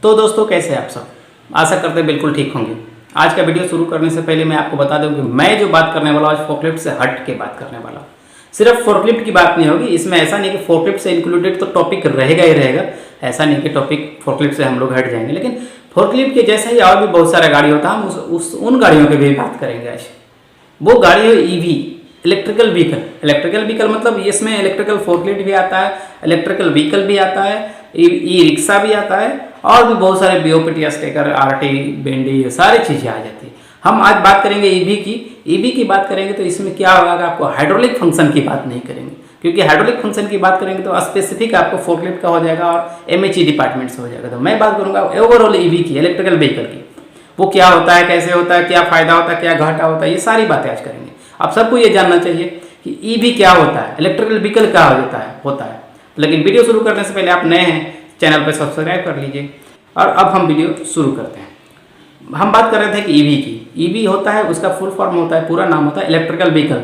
तो दोस्तों कैसे हैं आप सब। आशा करते हैं बिल्कुल ठीक होंगे। आज का वीडियो शुरू करने से पहले मैं आपको बता दूं कि मैं जो बात करने वाला हूं आज फोर्कलिफ्ट से हट के बात करने वाला हूं। सिर्फ फोर्कलिफ्ट की बात नहीं होगी इसमें। ऐसा नहीं कि फोर्कलिफ्ट से इंक्लूडेड तो टॉपिक रहेगा ही रहेगा। ऐसा नहीं कि टॉपिक फोर्कलिफ्ट से हम लोग हट जाएंगे, लेकिन फोर्कलिफ्ट के जैसे ही और भी बहुत सारा गाड़ी होता है, हम उन गाड़ियों की भी बात करेंगे आज। वो गाड़ी है EV, electrical vehicle. Electrical vehicle मतलब इसमें इलेक्ट्रिकल फोर्कलिफ्ट भी आता है, इलेक्ट्रिकल व्हीकल भी आता है, ई रिक्शा भी आता है और भी बहुत सारे बीओपीटी, स्टेकर, आरटी, बेंडी, सारी चीज़ें आ जाती है। हम आज बात करेंगे ईवी की। ईवी की बात करेंगे तो इसमें क्या होगा, आपको हाइड्रोलिक फंक्शन की बात नहीं करेंगे, क्योंकि हाइड्रोलिक फंक्शन की बात करेंगे तो स्पेसिफिक आपको फोर्कलिफ्ट का हो जाएगा और एमएचई डिपार्टमेंट से हो जाएगा। तो मैं बात करूंगा ओवरऑल ईवी की, इलेक्ट्रिकल व्हीकल की। वो क्या होता है, कैसे होता है, क्या फायदा होता है, क्या घाटा होता है, ये सारी बातें आज करेंगे। आप सबको ये जानना चाहिए कि ईवी क्या होता है, इलेक्ट्रिकल व्हीकल क्या होता है। लेकिन वीडियो शुरू करने से पहले आप नए हैं चैनल पर सब्सक्राइब कर लीजिए। और अब हम वीडियो शुरू करते हैं। हम बात कर रहे थे कि ईवी की। ईवी होता है, उसका फुल फॉर्म होता है, पूरा नाम होता है इलेक्ट्रिकल व्हीकल।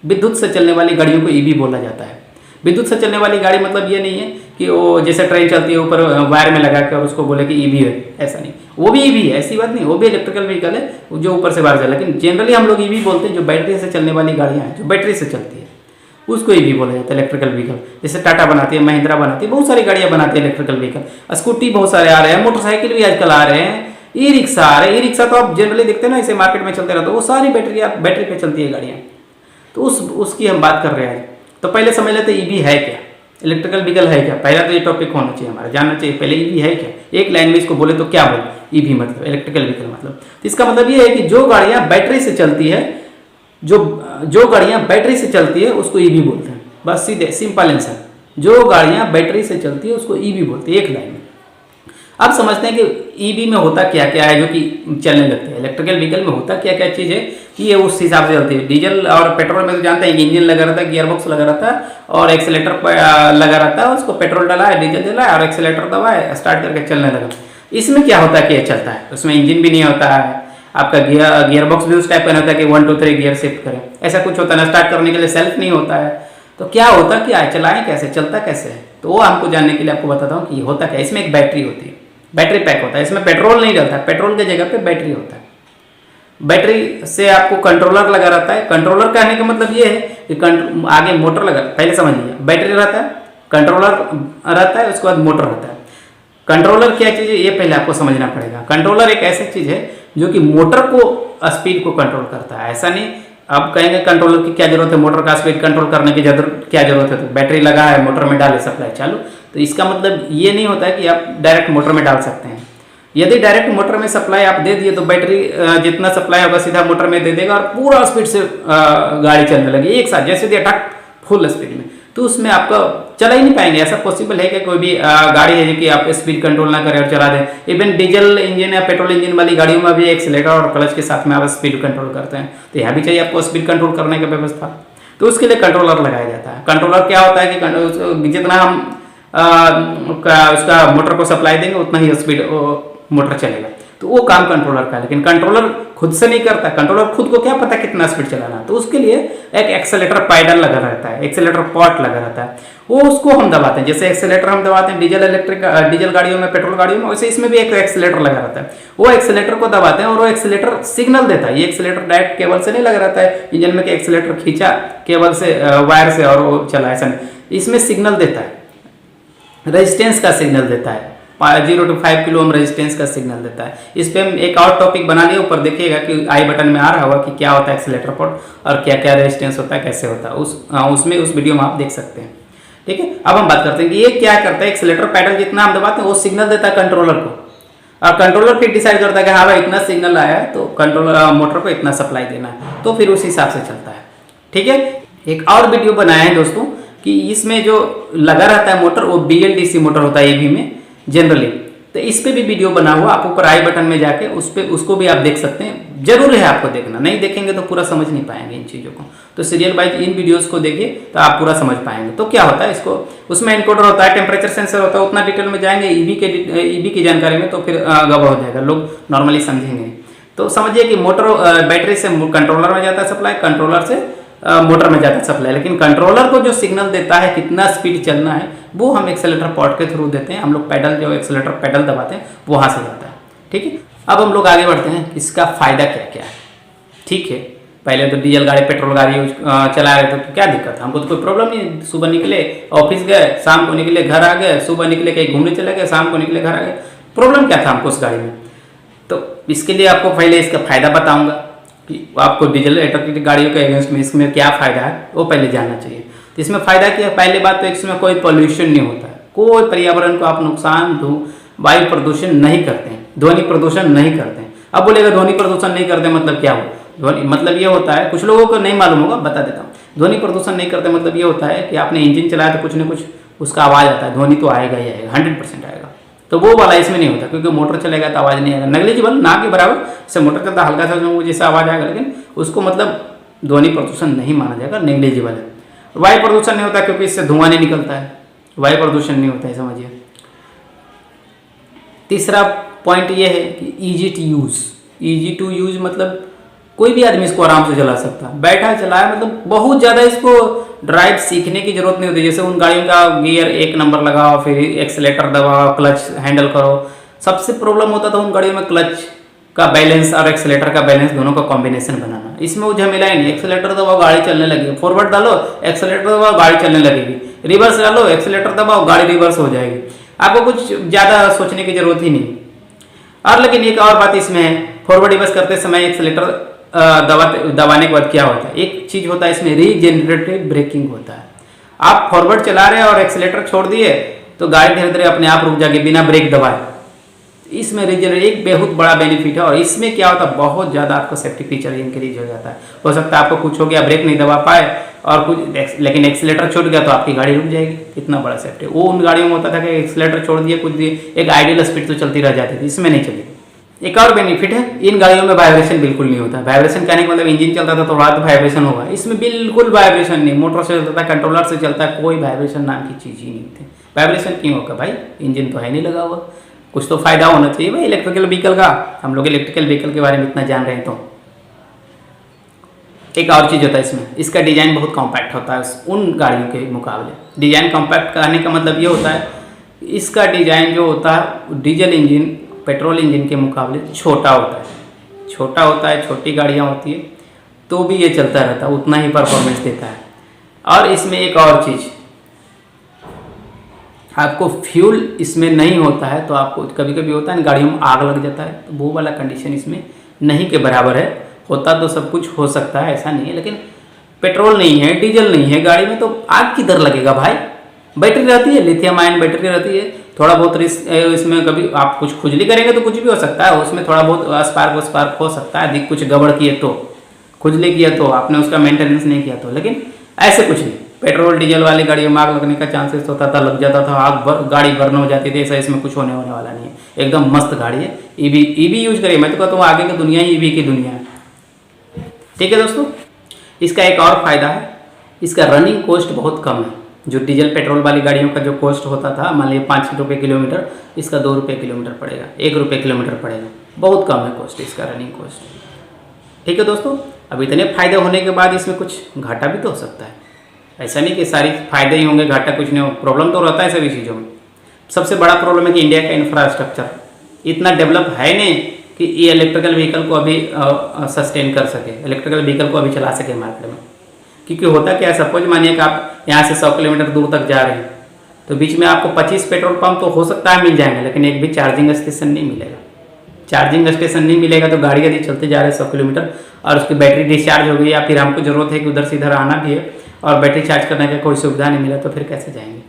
विद्युत से चलने वाली गाड़ियों को ईवी बोला जाता है। विद्युत से चलने वाली गाड़ी मतलब ये नहीं है कि वो जैसे ट्रेन चलती है ऊपर वायर में लगा कर उसको बोले कि ईवी है, ऐसा नहीं। वो भी ईवी है, ऐसी बात नहीं। वो भी इलेक्ट्रिकल व्हीकल है जो ऊपर से वायर चला, लेकिन जनरली हम लोग ईवी बोलते हैं जो बैटरी से चलने वाली गाड़ियाँ हैं, जो बैटरी से चलती है उसको ईवी बोला जाता है, इलेक्ट्रिकल व्हीकल। जैसे टाटा बनाती है, महिंद्रा बनाती है, बहुत सारी गाड़ियाँ बनाती है इलेक्ट्रिकल व्हीकल। स्कूटी बहुत सारे आ रहे हैं, मोटरसाइकिल भी आजकल आ रहे हैं, ई रिक्शा आ रहे हैं। ई रिक्शा तो आप जनरली देखते हैं ना, इसे मार्केट में चलते रहते हैं, वो सारी बैटरी पे चलती है गाड़ियाँ। तो उसकी हम बात कर रहे हैं। तो पहले समझ लेते ईवी है क्या, इलेक्ट्रिकल व्हीकल है क्या। पहला तो ये टॉपिक होना चाहिए हमारा, जानना चाहिए पहले ईवी है क्या। एक लाइन में इसको बोले तो क्या बोले, ईवी मतलब इलेक्ट्रिकल व्हीकल मतलब। तो इसका मतलब ये है कि जो गाड़ियाँ बैटरी से चलती है, जो गाड़ियाँ बैटरी से चलती है उसको ईवी बोलते हैं। बस सीधे सिंपल आंसर, जो गाड़ियाँ बैटरी से चलती है उसको ईवी बोलते हैं, एक लाइन में। अब समझते हैं कि ईवी में होता क्या क्या है जो कि चलने लगते हैं। इलेक्ट्रिकल व्हीकल में होता क्या क्या चीज़ है कि ये उस हिसाब से चलती है। डीजल और पेट्रोल में तो जानते हैं कि इंजन लगा रहता है, गियरबॉक्स लगा रहता है और एक्सीलेटर लगा रहता है। उसको पेट्रोल डाला है, डीजल डाला है और एक्सीलेटर दबाए, स्टार्ट करके चलने लगा। इसमें क्या होता है कि ये चलता है, उसमें इंजन भी नहीं होता है, आपका गियरबॉक्स भी उस टाइप का नहीं होता है कि 1 2 3 गियर शिफ्ट करें, ऐसा कुछ होता है ना। स्टार्ट करने के लिए सेल्फ नहीं होता है। तो क्या होता क्या है, चलाएं कैसे, चलता कैसे है, तो वो हमको जानने के लिए आपको बताता हूँ कि होता क्या है। इसमें एक बैटरी होती है, बैटरी पैक होता है। इसमें पेट्रोल नहीं डलता है, पेट्रोल के जगह पे बैटरी होता है। बैटरी से आपको कंट्रोलर लगा रहता है। कंट्रोलर कहने का मतलब ये है कि आगे मोटर लगा, पहले समझ लीजिए, बैटरी रहता है, कंट्रोलर रहता है, उसके बाद मोटर रहता है। कंट्रोलर क्या चीज़ है ये पहले आपको समझना पड़ेगा। कंट्रोलर एक ऐसी चीज़ है जो कि मोटर को स्पीड को कंट्रोल करता है। ऐसा नहीं अब कहेंगे कंट्रोलर की क्या जरूरत है, मोटर का स्पीड कंट्रोल करने की क्या जरूरत है, तो बैटरी लगा है, मोटर में डाले, सप्लाई चालू। तो इसका मतलब ये नहीं होता है कि आप डायरेक्ट मोटर में डाल सकते हैं। यदि डायरेक्ट मोटर में सप्लाई आप दे दिए तो बैटरी जितना सप्लाई होगा सीधा मोटर में दे देगा और पूरा स्पीड से गाड़ी चलने लगी एक साथ, जैसे दिया टक फुल स्पीड में। तो उसमें आपका चला ही नहीं पाएंगे। ऐसा पॉसिबल है कि कोई भी गाड़ी है कि आप स्पीड कंट्रोल ना करें और चला दें। इवन डीजल इंजन या पेट्रोल इंजन वाली गाड़ियों में भी एक्सीलेटर और क्लच के साथ में आप स्पीड कंट्रोल करते हैं। तो यहाँ भी चाहिए आपको स्पीड कंट्रोल करने की व्यवस्था, तो उसके लिए कंट्रोलर लगाया जाता है। कंट्रोलर क्या होता है कि जितना हम उसका मोटर को सप्लाई देंगे उतना ही स्पीड मोटर चलेगा। तो वो काम कंट्रोलर का है, लेकिन कंट्रोलर खुद से नहीं करता। कंट्रोलर खुद को क्या पता कितना स्पीड चलाना है, तो उसके लिए एक एक्सेलेटर पैडल लगा रहता है, एक्सेलेटर पॉट लगा रहता है, वो उसको हम दबाते हैं। जैसे एक्सेलेटर हम दबाते हैं डीजल गाड़ियों में, पेट्रोल गाड़ियों में, वैसे इसमें भी एक एक्सेलेटर लगा रहता है। वो एक्सेलेटर को दबाते हैं और वो एक्सेलेटर सिग्नल देता है। ये एक्सेलेटर डायरेक्ट केबल से नहीं लगा रहता है इंजन में कि एक्सेलेटर खींचा केबल से, वायर से और वो चला, ऐसा नहीं। इसमें सिग्नल देता है, रेजिस्टेंस का सिग्नल देता है, 0 to 5 किलो ओम रेजिस्टेंस का सिग्नल देता है। इस पर हम एक और टॉपिक बना लिए, ऊपर देखिएगा कि आई बटन में आ रहा होगा कि क्या होता है एक्सेलेटर पोर्ट और क्या क्या रेजिस्टेंस होता है, कैसे होता है, उसमें उस वीडियो में आप देख सकते हैं। ठीक है, अब हम बात करते हैं कि ये क्या करता है। एक्सेलेटर पैडल जितना हम दबाते हैं वो सिग्नल देता है कंट्रोलर को, और कंट्रोलर फिर डिसाइड करता है कि हाँ भाई इतना सिग्नल आया है तो कंट्रोलर मोटर को इतना सप्लाई देना है, तो फिर उस हिसाब से चलता है। ठीक है, एक और वीडियो बनाया है दोस्तों कि इसमें जो लगा रहता है मोटर वो BLDC मोटर होता है ईवी में जनरली। तो इस पे भी वीडियो बना हुआ, आप ऊपर आई बटन में जाके उसको भी आप देख सकते हैं। जरूर है आपको देखना, नहीं देखेंगे तो पूरा समझ नहीं पाएंगे इन चीज़ों को। तो सीरियल वाइज इन वीडियोस को देखिए तो आप पूरा समझ पाएंगे। तो क्या होता है, इसको उसमें एनकोडर होता है, टेम्परेचर सेंसर होता है। उतना डिटेल में जाएंगे ईवी की जानकारी में तो फिर गड़बड़ हो जाएगा, लोग नॉर्मली समझेंगे। तो समझिए कि मोटर बैटरी से कंट्रोलर में जाता है सप्लाई, कंट्रोलर से मोटर में जाता है सप्लाई, लेकिन कंट्रोलर को जो सिग्नल देता है कितना स्पीड चलना है वो हम एक्सेलेटर पॉट के थ्रू देते हैं। हम लोग पैडल जो एक्सेलेटर पैडल दबाते हैं वहाँ से जाता है। ठीक है, अब हम लोग आगे बढ़ते हैं, इसका फ़ायदा क्या क्या है। ठीक है, पहले तो डीजल गाड़ी पेट्रोल गाड़ी चला रहे थे तो क्या दिक्कत है, हमको तो कोई प्रॉब्लम नहीं। सुबह निकले ऑफिस गए, शाम को निकले घर आ गए, सुबह निकले कहीं घूमने चले गए, शाम को निकले घर आ गए, प्रॉब्लम क्या था हमको उस गाड़ी में। तो इसके लिए आपको पहले इसका फ़ायदा बताऊंगा कि आपको डीजल इलेक्ट्रिक गाड़ियों के अगेंस्ट में इसमें क्या फ़ायदा है वो पहले जानना चाहिए। तो इसमें फ़ायदा क्या है, पहले बात तो इसमें कोई पोल्यूशन नहीं होता है, कोई पर्यावरण को आप नुकसान वायु प्रदूषण नहीं करते हैं, ध्वनि प्रदूषण नहीं करते हैं। अब बोलेगा ध्वनि प्रदूषण नहीं करते मतलब क्या हो, ध्वनि मतलब ये होता है, कुछ लोगों को नहीं मालूम होगा, बता देता हूँ। ध्वनि प्रदूषण नहीं करते मतलब ये होता है कि आपने इंजन चलाया तो कुछ ना कुछ उसका आवाज़ आता है, ध्वनि तो आएगा ही आएगा, 100% आएगा। तो वो वाला इसमें नहीं होता, क्योंकि मोटर चलेगा तो आवाज़ नहीं आएगा, नेग्लिजिबल ना के बराबर से मोटर चलता हल्का सा जैसा आवाज़ आएगा, लेकिन उसको मतलब ध्वनि प्रदूषण नहीं माना जाएगा, नेग्लिजिबल है। वायु प्रदूषण नहीं होता क्योंकि इससे धुआं नहीं निकलता है, वायु प्रदूषण नहीं होता है, समझिए। तीसरा पॉइंट ये है कि ईजी टू यूज़ मतलब कोई भी आदमी इसको आराम से चला सकता है, बैठा चलाया, मतलब बहुत ज़्यादा इसको ड्राइव सीखने की जरूरत नहीं होती। जैसे उन गाड़ियों का गियर 1 नंबर लगाओ, फिर एक्सेलेटर दबाओ, क्लच हैंडल करो। सबसे प्रॉब्लम होता था उन गाड़ियों में क्लच का बैलेंस और एक्सेलेटर का बैलेंस दोनों का कॉम्बिनेशन बनाना। इसमें वो झमेला ही नहीं, एक्सेलेटर दबाओ गाड़ी चलने लगेगी, फॉरवर्ड डालो एक्सेलेटर दबाओ गाड़ी चलने लगेगी, रिवर्स डालो एक्सेलेटर दबाओ गाड़ी रिवर्स हो जाएगी। आपको कुछ ज़्यादा सोचने की जरूरत ही नहीं। और लेकिन एक और बात इसमें है, फॉरवर्ड रिवर्स करते समय एक्सेलेटर दबाने के बाद क्या होता है, एक चीज होता है इसमें रीजेनरेटिव ब्रेकिंग होता है। आप फॉरवर्ड चला रहे हैं और एक्सेलेटर छोड़ दिए तो गाड़ी धीरे धीरे अपने आप रुक जाएगी बिना ब्रेक दबाए। इसमें रीजनरेट एक बहुत बड़ा बेनिफिट है। और इसमें क्या होता है, बहुत ज़्यादा आपका सेफ्टी फीचर इंक्रीज हो जाता है। हो सकता है आपको कुछ हो गया, ब्रेक नहीं दबा पाए और कुछ, लेकिन एक्सेलेटर छूट गया तो आपकी गाड़ी रुक जाएगी, इतना बड़ा सेफ्टी। वो उन गाड़ियों में होता था कि एक्सेलेटर छोड़ दिए कुछ दिए, एक आइडियल स्पीड तो चलती रह जाती थी, इसमें नहीं चलेगी। एक और बेनिफिट है, इन गाड़ियों में वाइब्रेशन बिल्कुल नहीं होता। वाइब्रेशन कहने का मतलब इंजन चलता था तो रात वाइब्रेशन होगा, इसमें बिल्कुल वाइब्रेशन नहीं। मोटर से चलता है, कंट्रोलर से चलता है, कोई वाइब्रेशन नाम की चीज़ ही नहीं होती। वाइब्रेशन क्यों होगा भाई, इंजन तो है नहीं लगा हुआ, कुछ तो फायदा होना चाहिए भाई इलेक्ट्रिकल व्हीकल का। हम लोग इलेक्ट्रिकल व्हीकल के बारे में इतना जान रहे हैं। तो एक और चीज़ होता है इसमें, इसका डिज़ाइन बहुत कॉम्पैक्ट होता है उन गाड़ियों के मुकाबले। डिज़ाइन कॉम्पैक्ट करने का मतलब ये होता है, इसका डिज़ाइन जो होता है डीजल इंजन पेट्रोल इंजन के मुकाबले छोटा होता है। छोटा होता है, छोटी गाड़ियाँ होती है तो भी ये चलता रहता है, उतना ही परफॉर्मेंस देता है। और इसमें एक और चीज़, आपको फ्यूल इसमें नहीं होता है तो आपको कभी कभी होता है ना गाड़ियों में आग लग जाता है, तो वो वाला कंडीशन इसमें नहीं के बराबर है। होता तो सब कुछ हो सकता है, ऐसा नहीं है, लेकिन पेट्रोल नहीं है, डीजल नहीं है गाड़ी में तो आग किधर लगेगा भाई। बैटरी रहती है, लिथियम आयन बैटरी रहती है, थोड़ा बहुत रिस्क इसमें, कभी आप कुछ खुजली करेंगे तो कुछ भी हो सकता है, उसमें थोड़ा बहुत स्पार्क हो सकता है, अधिक कुछ गड़बड़ किए तो, खुजली किया तो, आपने उसका मेंटेनेंस नहीं किया तो। लेकिन ऐसे कुछ नहीं, पेट्रोल डीजल वाली गाड़ियों में आग लगने का चांसेस होता था, लग जाता था, आग गाड़ी बर्न हो जाती थी। ऐसा इसमें कुछ होने वाला नहीं है, एकदम मस्त गाड़ी है। ईवी यूज करिए, मैं तो कहता हूँ आगे की दुनिया ही ईवी की दुनिया है। ठीक है दोस्तों, इसका एक और फायदा है, इसका रनिंग कॉस्ट बहुत कम है। जो डीजल पेट्रोल वाली गाड़ियों का जो कॉस्ट होता था, मान लीजिए 5 रुपये किलोमीटर, इसका 2 रुपये किलोमीटर पड़ेगा, 1 रुपये किलोमीटर पड़ेगा, बहुत कम है कॉस्ट इसका, रनिंग कॉस्ट। ठीक है दोस्तों, अब इतने फायदे होने के बाद इसमें कुछ घाटा भी तो हो सकता है। ऐसा नहीं कि सारी फायदे ही होंगे, घाटा कुछ नहीं हो, प्रॉब्लम तो रहता है सभी चीज़ों में। सबसे बड़ा प्रॉब्लम है कि इंडिया का इंफ्रास्ट्रक्चर इतना डेवलप है नहीं कि ये इलेक्ट्रिकल व्हीकल को अभी सस्टेन कर सके, इलेक्ट्रिकल व्हीकल को अभी चला सके मार्केट में। क्योंकि होता क्या है, सपोज मानिए कि आप यहाँ से 100 किलोमीटर दूर तक जा रहे हैं तो बीच में आपको 25 पेट्रोल पंप तो हो सकता है मिल जाएंगे, लेकिन एक भी चार्जिंग स्टेशन नहीं मिलेगा। चार्जिंग स्टेशन नहीं मिलेगा तो गाड़ी यदि चलते जा रहे हैं 100 किलोमीटर और उसकी बैटरी डिस्चार्ज हो गई, या फिर हमको जरूरत है कि उधर से इधर आना भी है और बैटरी चार्ज करने का कोई सुविधा नहीं मिला, तो फिर कैसे जाएंगे।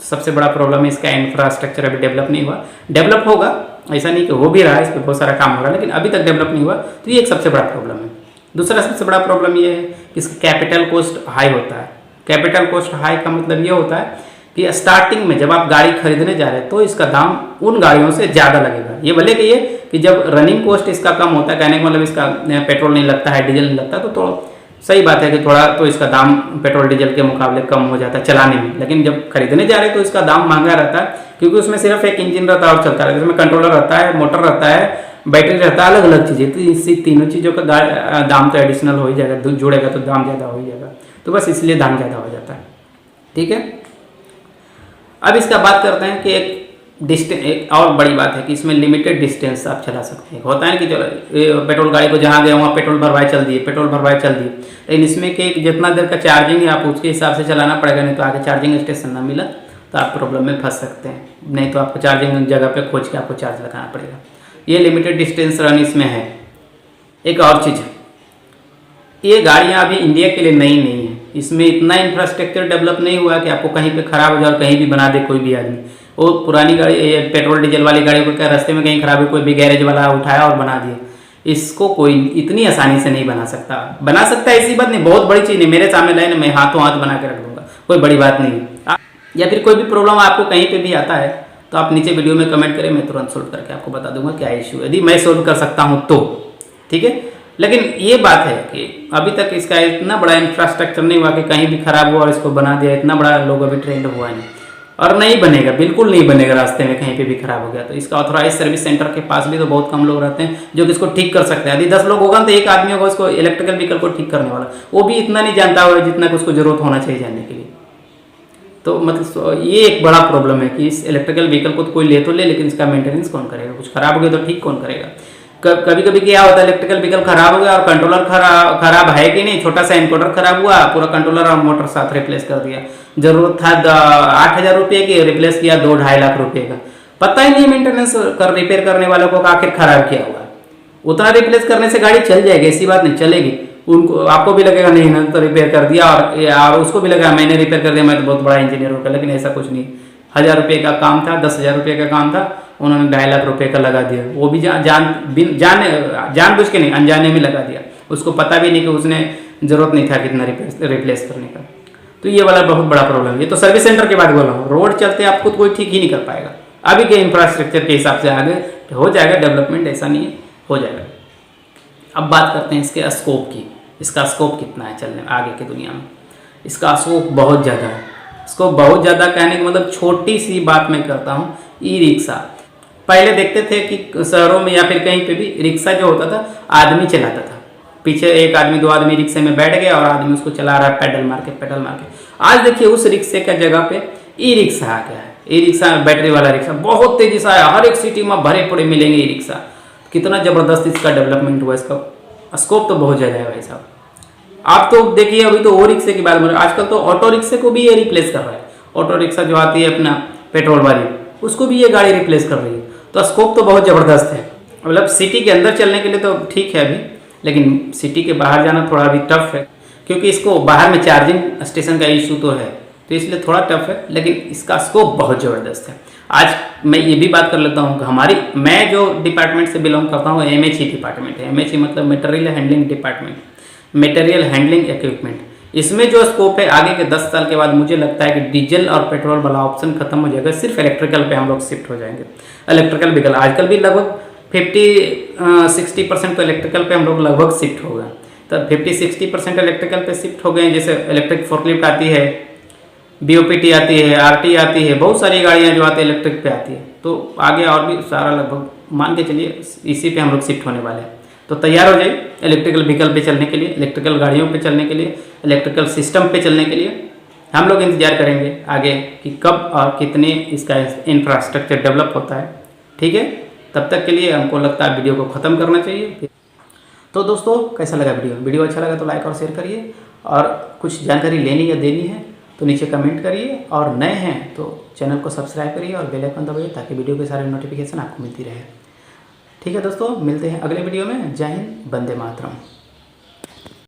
तो सबसे बड़ा प्रॉब्लम है इसका इंफ्रास्ट्रक्चर अभी डेवलप नहीं हुआ। डेवलप होगा, ऐसा नहीं कि हो भी रहा है, इस पर बहुत सारा काम हो रहा है, लेकिन अभी तक डेवलप नहीं हुआ, तो ये एक सबसे बड़ा प्रॉब्लम है। दूसरा सबसे बड़ा प्रॉब्लम ये है कि इसका कैपिटल कॉस्ट हाई होता है। कैपिटल कॉस्ट हाई का मतलब ये होता है कि स्टार्टिंग में जब आप गाड़ी खरीदने जा रहे हैं तो इसका दाम उन गाड़ियों से ज़्यादा लगेगा। ये भले कि ये कि जब रनिंग कॉस्ट इसका कम होता है, कहने का मतलब इसका पेट्रोल नहीं लगता है, डीजल नहीं लगता, तो सही बात है कि थोड़ा तो इसका दाम पेट्रोल डीजल के मुकाबले कम हो जाता है चलाने में। लेकिन जब खरीदने जा रहे हैं तो इसका दाम महंगा रहता है, क्योंकि उसमें सिर्फ एक इंजन रहता है और चलता रहता है, इसमें कंट्रोलर रहता है, मोटर रहता है, बैटरी रहता है, अलग अलग चीज़ें। तो इसी तीनों चीज़ों का दाम तो एडिशनल हो ही जाएगा, जुड़ेगा तो दाम ज़्यादा हो ही जाएगा, तो बस इसलिए दाम ज़्यादा हो जाता है। ठीक है, अब इसका बात करते हैं कि एक और बड़ी बात है कि इसमें लिमिटेड डिस्टेंस आप चला सकते हैं। होता है कि चलो पेट्रोल गाड़ी को जहाँ गए वहाँ पेट्रोल भरवाए चल दिए, लेकिन इसमें कि जितना देर का चार्जिंग है आप उसके हिसाब से चलाना पड़ेगा, नहीं तो आगे चार्जिंग स्टेशन ना मिला तो आप प्रॉब्लम में फंस सकते हैं, नहीं तो आपको चार्जिंग जगह पे खोज के आपको चार्ज लगाना पड़ेगा। ये लिमिटेड डिस्टेंस रन इसमें है। एक और चीज़ है, ये गाड़ियाँ अभी इंडिया के लिए नई नहीं है, इसमें इतना इंफ्रास्ट्रक्चर डेवलप नहीं हुआ कि आपको कहीं पे ख़राब हो जाए और कहीं भी बना दे कोई भी आदमी। वो पुरानी गाड़ी पेट्रोल डीजल वाली गाड़ी को क्या रास्ते में कहीं ख़राब है, कोई भी गैरेज वाला उठाया और बना दिया। इसको कोई इतनी आसानी से नहीं बना सकता है, ऐसी बात नहीं, बहुत बड़ी चीज़ नहीं, मेरे सामने लाए ना मैं हाथों हाथ बना के रख दूँगा, कोई बड़ी बात नहीं है। या फिर कोई भी प्रॉब्लम आपको कहीं पर भी आता है तो आप नीचे वीडियो में कमेंट करें, मैं तुरंत सोल्व करके आपको बता दूंगा क्या इशू है, यदि मैं सोल्व कर सकता हूँ तो, ठीक है। लेकिन ये बात है कि अभी तक इसका इतना बड़ा इंफ्रास्ट्रक्चर नहीं हुआ कि कहीं भी खराब हुआ और इसको बना दिया, इतना बड़ा लोग अभी ट्रेंड हुआ नहीं और नहीं बनेगा, बिल्कुल नहीं बनेगा। रास्ते में कहीं पे भी खराब हो गया तो इसका ऑथोराइज सर्विस सेंटर के पास भी तो बहुत कम लोग रहते हैं जो कि इसको ठीक कर सकते हैं। यदि 10 लोग होगा तो एक आदमी होगा उसको इलेक्ट्रिकल व्हीकल को ठीक करने वाला, वो भी इतना नहीं जानता होगा जितना कि उसको जरूरत होना चाहिए जानने के लिए। तो मतलब ये एक बड़ा प्रॉब्लम है कि इस इलेक्ट्रिकल व्हीकल को तो कोई ले तो ले, लेकिन इसका मेंटेनेंस कौन करेगा? कुछ खराब हो गया तो ठीक कौन करेगा? कभी कभी क्या होता है, इलेक्ट्रिकल व्हीकल खराब हो गया और कंट्रोलर खराब है कि नहीं, छोटा सा एनकोडर खराब हुआ, पूरा कंट्रोलर और मोटर साथ रिप्लेस कर दिया। जरूरत था 8,000 रुपये की, रिप्लेस किया 2-2.5 लाख रुपये का। पता ही नहीं मेंटेनेंस रिपेयर करने वालों को आखिर खराब किया हुआ। उतना रिप्लेस करने से गाड़ी चल जाएगी, ऐसी बात नहीं, चलेगी। उनको आपको भी लगेगा नहीं ना तो रिपेयर कर दिया, और उसको भी लगेगा मैंने रिपेयर कर दिया, मैं तो बहुत बड़ा इंजीनियर होगा। लेकिन ऐसा कुछ नहीं, 1,000 रुपये का काम था, 10,000 रुपये का काम था, उन्होंने 2.5 लाख रुपये का लगा दिया। वो भी जानबूझ के नहीं, अनजाने में लगा दिया, उसको पता भी नहीं कि उसने ज़रूरत नहीं था कितना रिप्लेस करने का। तो ये वाला बहुत बड़ा प्रॉब्लम है। ये तो सर्विस सेंटर की बात बोल रहा हूँ, रोड चलते आपको कोई ठीक ही नहीं कर पाएगा। अभी के इंफ्रास्ट्रक्चर के हिसाब से आगे हो जाएगा डेवलपमेंट, ऐसा नहीं है, हो जाएगा। अब बात करते हैं इसके स्कोप की। इसका स्कोप कितना है चलने में आगे की दुनिया में? इसका स्कोप बहुत ज़्यादा है। इसको बहुत ज़्यादा कहने का मतलब छोटी सी बात मैं करता हूँ, ई रिक्शा। पहले देखते थे कि शहरों में या फिर कहीं पे भी रिक्शा जो होता था आदमी चलाता था, पीछे एक आदमी 2 आदमी रिक्शे में बैठ गया और आदमी उसको चला रहा है पेडल मार के। आज देखिए उस रिक्शे का जगह पे ई रिक्शा आ गया है। ई रिक्शा बैटरी वाला रिक्शा बहुत तेजी से आया, हर एक सिटी में भरे पड़े मिलेंगे ई रिक्शा। कितना ज़बरदस्त इसका डेवलपमेंट हुआ, इसका स्कोप तो बहुत ज़्यादा है भाई साहब। आप तो देखिए अभी तो वो रिक्शे की बात बोल रहे हैं, आजकल तो ऑटो रिक्शे को भी ये रिप्लेस कर रहा है। ऑटो रिक्शा जो आती है अपना पेट्रोल वाली, उसको भी ये गाड़ी रिप्लेस कर रही है। तो स्कोप तो बहुत ज़बरदस्त है। मतलब सिटी के अंदर चलने के लिए तो ठीक है अभी, लेकिन सिटी के बाहर जाना थोड़ा अभी टफ है, क्योंकि इसको बाहर में चार्जिंग स्टेशन का इशू तो है, तो इसलिए थोड़ा टफ है। लेकिन इसका स्कोप बहुत ज़बरदस्त है। आज मैं ये भी बात कर लेता हूँ कि मैं जो डिपार्टमेंट से बिलोंग करता हूँ MHE डिपार्टमेंट है। MHE मतलब material handling department, material handling equipment. इसमें जो स्कोप है आगे के 10 साल के बाद मुझे लगता है कि डीजल और पेट्रोल वाला ऑप्शन खत्म हो जाएगा, सिर्फ इलेक्ट्रिकल पे हम लोग शिफ्ट हो जाएंगे। इलेक्ट्रिकल व्हीकल आजकल भी लगभग 50-60% तो इलेक्ट्रिकल पे हम लोग लगभग शिफ्ट हो गए। तो 50-60% इलेक्ट्रिकल पे शिफ्ट हो गए। जैसे इलेक्ट्रिक फोर्कलिफ्ट आती है, BOPT आती है, RT आती है, बहुत सारी गाड़ियाँ जो आती है इलेक्ट्रिक पे आती है। तो आगे और भी सारा लगभग मान के चलिए इसी पे हम लोग शिफ्ट होने वाले हैं। तो तैयार हो जाइए इलेक्ट्रिकल व्हीकल पे चलने के लिए, इलेक्ट्रिकल गाड़ियों पे चलने के लिए, इलेक्ट्रिकल सिस्टम पे चलने के लिए। हम लोग इंतजार करेंगे आगे कि कब और कितने इसका इंफ्रास्ट्रक्चर डेवलप होता है, ठीक है। तब तक के लिए हमको लगता है वीडियो को ख़त्म करना चाहिए। तो दोस्तों कैसा लगा वीडियो अच्छा लगा तो लाइक और शेयर करिए, और कुछ जानकारी लेनी या देनी है तो नीचे कमेंट करिए, और नए हैं तो चैनल को सब्सक्राइब करिए और बेल आइकन दबाइए ताकि वीडियो के सारे नोटिफिकेशन आपको मिलती रहे। ठीक है दोस्तों, मिलते हैं अगले वीडियो में। जय हिंद, वंदे मातरम।